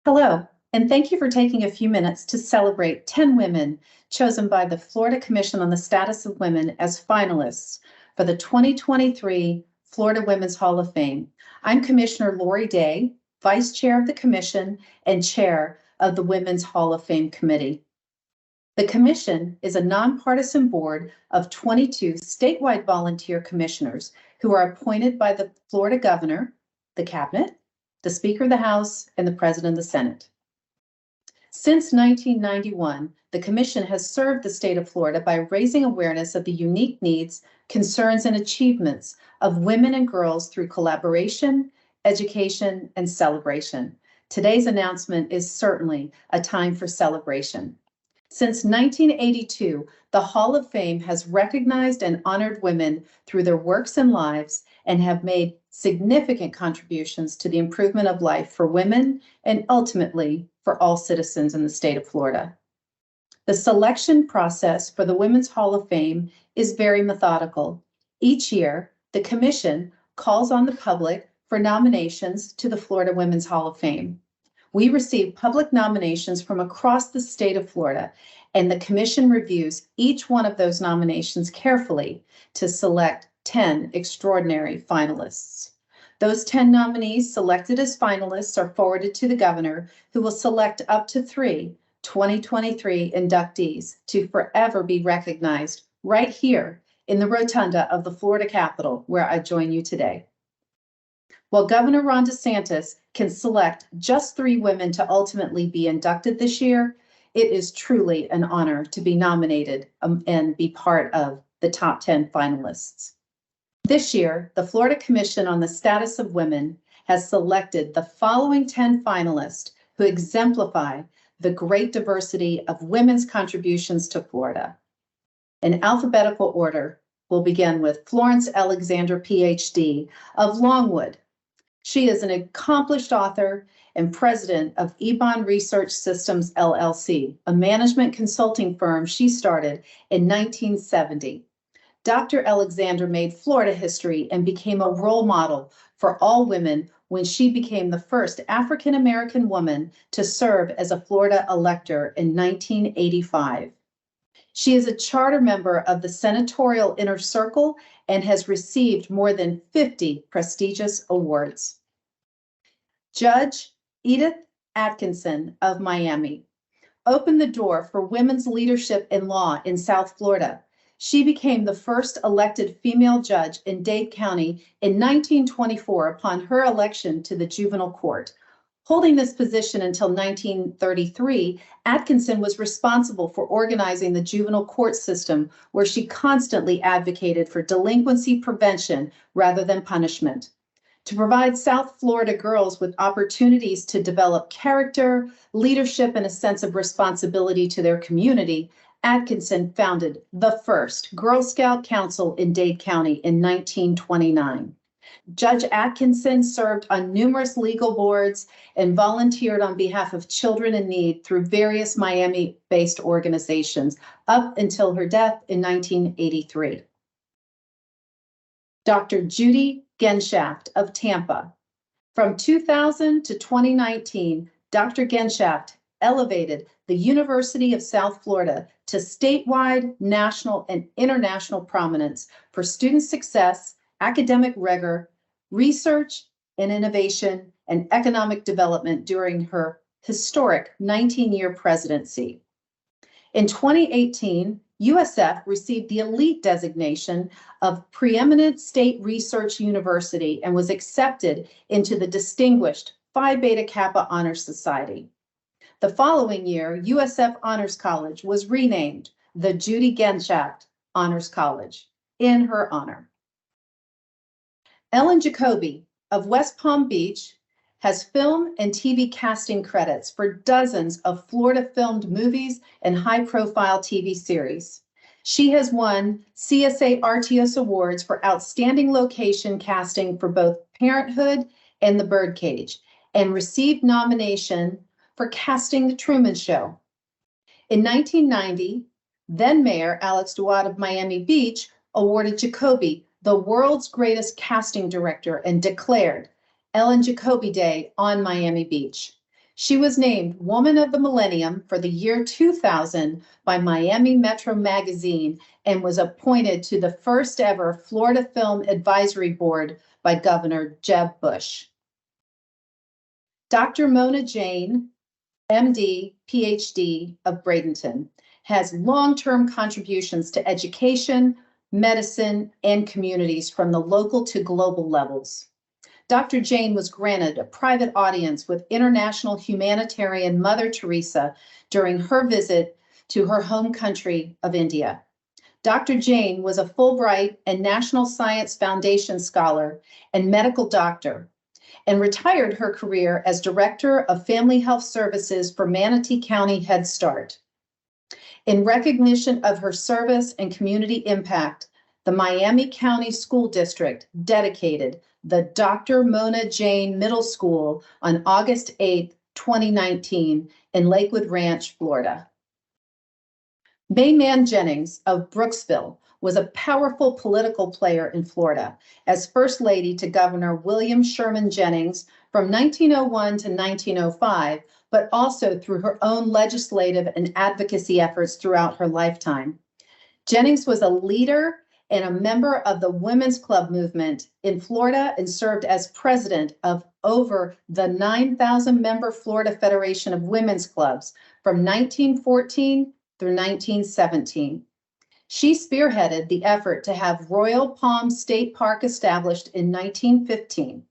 Hello, and thank you for taking a few minutes to celebrate 10 women chosen by the Florida Commission on the Status of Women as finalists for the 2023 Florida Women's Hall of Fame. I'm Commissioner Lori Day, Vice Chair of the Commission and Chair of the Women's Hall of Fame Committee. The Commission is a nonpartisan board of 22 statewide volunteer commissioners who are appointed by the Florida Governor, the Cabinet, the Speaker of the House, and the President of the Senate. Since 1991, the Commission has served the state of Florida by raising awareness of the unique needs, concerns, and achievements of women and girls through collaboration, education, and celebration. Today's announcement is certainly a time for celebration. Since 1982, the Hall of Fame has recognized and honored women through their works and lives and have made significant contributions to the improvement of life for women and ultimately for all citizens in the state of Florida. The selection process for the Women's Hall of Fame is very methodical. Each year, the Commission calls on the public for nominations to the Florida Women's Hall of Fame. We receive public nominations from across the state of Florida, and the Commission reviews each one of those nominations carefully to select 10 extraordinary finalists. Those 10 nominees selected as finalists are forwarded to the Governor, who will select up to 3 2023 inductees to forever be recognized right here in the rotunda of the Florida Capitol, where I join you today. While Governor Ron DeSantis can select just 3 women to ultimately be inducted this year, it is truly an honor to be nominated and be part of the top 10 finalists. This year, the Florida Commission on the Status of Women has selected the following 10 finalists who exemplify the great diversity of women's contributions to Florida. In alphabetical order, we'll begin with Florence Alexander, PhD, of Longwood. She is an accomplished author and president of Ebon Research Systems, LLC, a management consulting firm she started in 1970. Dr. Alexander made Florida history and became a role model for all women when she became the first African-American woman to serve as a Florida elector in 1985. She is a charter member of the Senatorial Inner Circle and has received more than 50 prestigious awards. Judge Edith Atkinson of Miami opened the door for women's leadership in law in South Florida. She became the first elected female judge in Dade County in 1924 upon her election to the juvenile court. Holding this position until 1933, Atkinson was responsible for organizing the juvenile court system, where she constantly advocated for delinquency prevention rather than punishment. To provide South Florida girls with opportunities to develop character, leadership, and a sense of responsibility to their community, Atkinson founded the first Girl Scout Council in Dade County in 1929. Judge Atkinson served on numerous legal boards and volunteered on behalf of children in need through various Miami-based organizations up until her death in 1983. Dr. Judy Genshaft of Tampa. From 2000 to 2019, Dr. Genshaft elevated the University of South Florida to statewide, national, and international prominence for student success, academic rigor, research and innovation, and economic development during her historic 19-year presidency. In 2018, USF received the elite designation of Preeminent State Research University and was accepted into the distinguished Phi Beta Kappa Honor Society. The following year, USF Honors College was renamed the Judy Genshaft Honors College in her honor. Ellen Jacoby of West Palm Beach has film and TV casting credits for dozens of Florida-filmed movies and high-profile TV series. She has won CSA Artios Awards for outstanding location casting for both Parenthood and The Birdcage, and received nomination for casting The Truman Show. In 1990, then Mayor Alex Duarte of Miami Beach awarded Jacoby the world's greatest casting director and declared Ellen Jacoby Day on Miami Beach. She was named Woman of the Millennium for the year 2000 by Miami Metro Magazine and was appointed to the first ever Florida Film Advisory Board by Governor Jeb Bush. Dr. Mona Jane, MD, PhD of Bradenton, has long-term contributions to education, medicine, and communities from the local to global levels. Dr. Jane was granted a private audience with international humanitarian Mother Teresa during her visit to her home country of India. Dr. Jane was a Fulbright and National Science Foundation scholar and medical doctor, and retired her career as Director of Family Health Services for Manatee County Head Start. In recognition of her service and community impact, the Miami County School District dedicated the Dr. Mona Jane Middle School on August 8, 2019 in Lakewood Ranch, Florida. Mayman Jennings of Brooksville was a powerful political player in Florida as First Lady to Governor William Sherman Jennings from 1901 to 1905, but also through her own legislative and advocacy efforts throughout her lifetime. Jennings was a leader and a member of the Women's Club movement in Florida and served as president of over the 9,000 member Florida Federation of Women's Clubs from 1914 through 1917. She spearheaded the effort to have Royal Palm State Park established in 1915.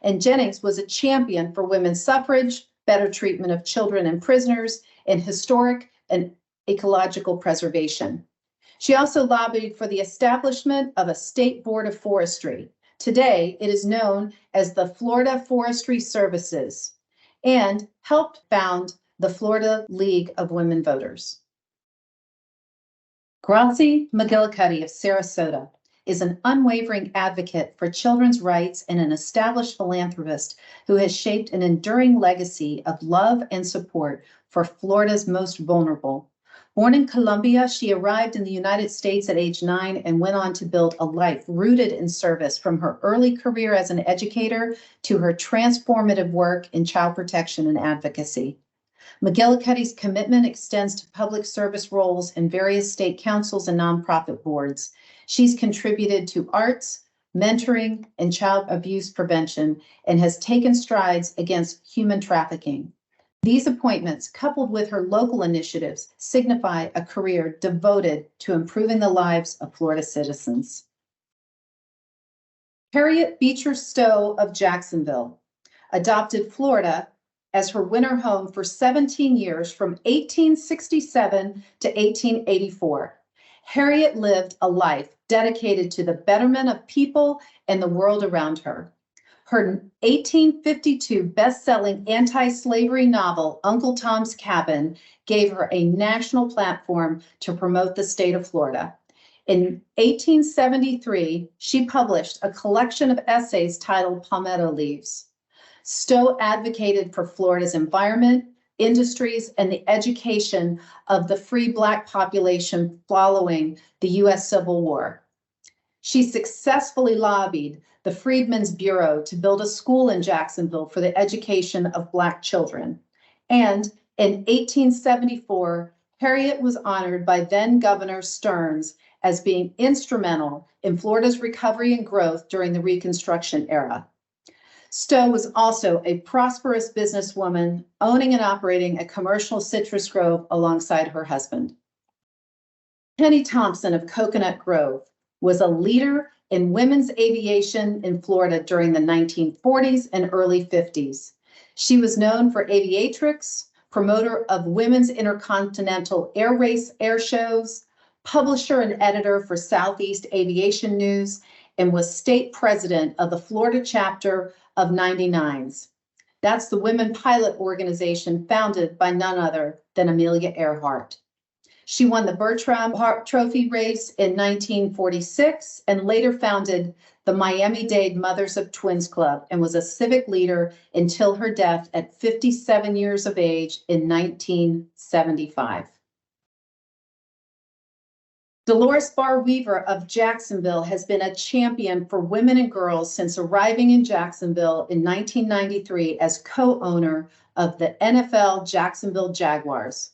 And Jennings was a champion for women's suffrage, better treatment of children and prisoners, and historic and ecological preservation. She also lobbied for the establishment of a state board of forestry. Today, it is known as the Florida Forestry Services, and helped found the Florida League of Women Voters. Gracie McGillicuddy of Sarasota is an unwavering advocate for children's rights and an established philanthropist who has shaped an enduring legacy of love and support for Florida's most vulnerable. Born in Colombia, she arrived in the United States at age 9 and went on to build a life rooted in service from her early career as an educator to her transformative work in child protection and advocacy. McGillicuddy's commitment extends to public service roles in various state councils and nonprofit boards. She's contributed to arts, mentoring, and child abuse prevention, and has taken strides against human trafficking. These appointments, coupled with her local initiatives, signify a career devoted to improving the lives of Florida citizens. Harriet Beecher Stowe of Jacksonville adopted Florida as her winter home for 17 years from 1867 to 1884. Harriet lived a life dedicated to the betterment of people and the world around her. Her 1852 best-selling anti-slavery novel, Uncle Tom's Cabin, gave her a national platform to promote the state of Florida. In 1873, she published a collection of essays titled Palmetto Leaves. Stowe advocated for Florida's environment, industries, and the education of the free Black population following the U.S. Civil War. She successfully lobbied the Freedmen's Bureau to build a school in Jacksonville for the education of Black children. And in 1874, Harriet was honored by then Governor Stearns as being instrumental in Florida's recovery and growth during the Reconstruction era. Stowe was also a prosperous businesswoman, owning and operating a commercial citrus grove alongside her husband. Penny Thompson of Coconut Grove was a leader in women's aviation in Florida during the 1940s and early 50s. She was known for aviatrix, promoter of women's intercontinental air race air shows, publisher and editor for Southeast Aviation News, and was state president of the Florida chapter of 99s. That's the women pilot organization founded by none other than Amelia Earhart. She won the Bertram Trophy race in 1946 and later founded the Miami-Dade Mothers of Twins Club and was a civic leader until her death at 57 years of age in 1975. Dolores Barr Weaver of Jacksonville has been a champion for women and girls since arriving in Jacksonville in 1993 as co-owner of the NFL Jacksonville Jaguars.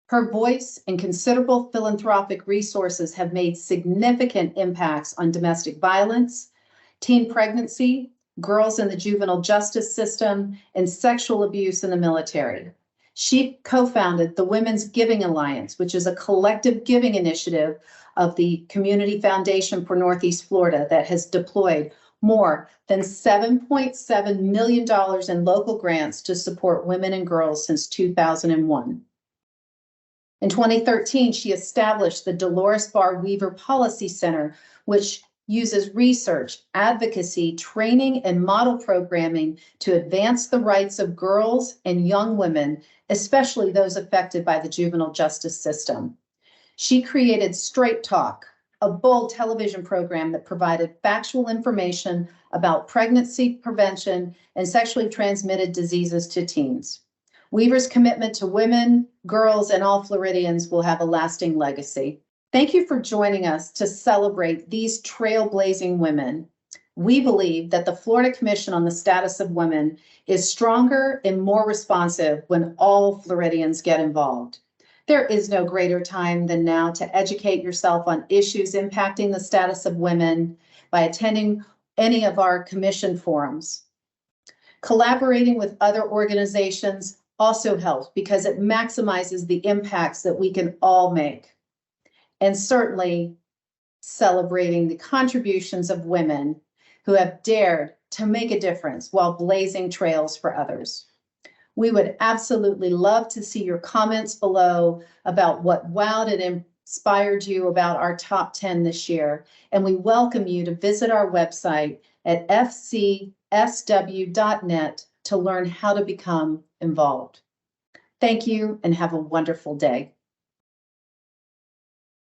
Her voice and considerable philanthropic resources have made significant impacts on domestic violence, teen pregnancy, girls in the juvenile justice system, and sexual abuse in the military. She co-founded the Women's Giving Alliance, which is a collective giving initiative of the Community Foundation for Northeast Florida that has deployed more than $7.7 million in local grants to support women and girls since 2001. In 2013, she established the Dolores Barr Weaver Policy Center, which uses research, advocacy, training, and model programming to advance the rights of girls and young women, especially those affected by the juvenile justice system. She created Straight Talk, a bold television program that provided factual information about pregnancy prevention and sexually transmitted diseases to teens. Weaver's commitment to women, girls, and all Floridians will have a lasting legacy. Thank you for joining us to celebrate these trailblazing women. We believe that the Florida Commission on the Status of Women is stronger and more responsive when all Floridians get involved. There is no greater time than now to educate yourself on issues impacting the status of women by attending any of our commission forums. Collaborating with other organizations also helps because it maximizes the impacts that we can all make. And certainly celebrating the contributions of women who have dared to make a difference while blazing trails for others. We would absolutely love to see your comments below about what wowed and inspired you about our top 10 this year. And we welcome you to visit our website at fcsw.net to learn how to become involved. Thank you and have a wonderful day.